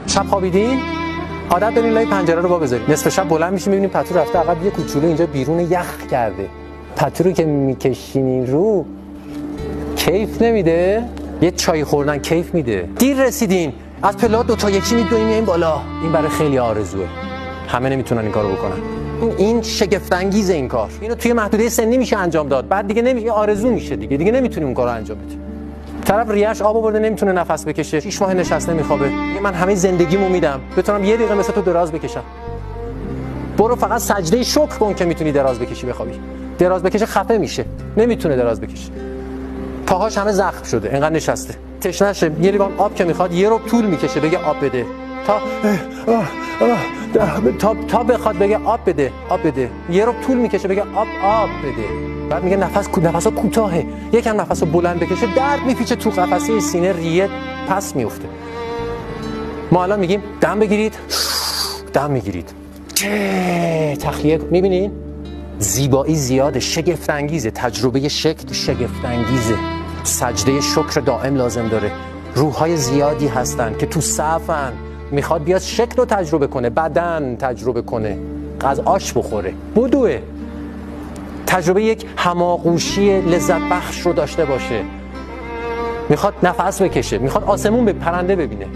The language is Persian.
شب خوابیدین؟ عادت دارین لای پنجره رو وا بذارید. نصف شب بلند میشیم میبینیم پتو رفته عقب، یه کوچولو اینجا بیرون یخ کرده. پتو رو که میکشینین رو کیف نمیده؟ یه چای خوردن کیف میده. دیر رسیدین، از پلا دو تا یکی میدونیم این بالا. این برای خیلی آرزوئه. همه نمیتونن این کارو بکنن. این شگفت انگیزه این کار. اینو توی محدوده سنی میشه انجام داد. بعد دیگه نمیشه، آرزو میشه دیگه نمیتونیم اون کارو انجام بدیم. طرف ریه‌اش آب آورده نمیتونه نفس بکشه، 6 ماه نشسته میخوابه. من همه زندگیمو میدم بتونم یه دقیقه مثل تو دراز بکشم. برو فقط سجده شکر کن که میتونی دراز بکشی بخوابی. دراز بکشه خفه میشه، نمیتونه دراز بکشه. پاهاش همه زخم شده، اینقدر نشسته. تشنه‌شه، یه لیوان آب که میخواد یه رو طول میکشه بگه آب بده. تا بخواد بگه آب بده. یه رو طول میکشه بگه آب بده. بعد میگه نفسا کوتاهه. یکم نفسو بلند بکشه، درد میپیچه تو قفسه سینه، ریه پس میفته. ما الان میگیم دم بگیرید، دم میگیرید. تخلیه میبینین؟ زیبایی زیاده، شگفت انگیزه. تجربه شکل شگفت انگیزه. سجده شکر دائم لازم داره. روح‌های زیادی هستن که تو صفن، میخواد بیاد شکل رو تجربه کنه، بدن تجربه کنه، از آش بخوره، بدوه، تجربه یک هماغوشی لذت بخش رو داشته باشه، میخواد نفس بکشه، میخواد آسمون به پرنده ببینه.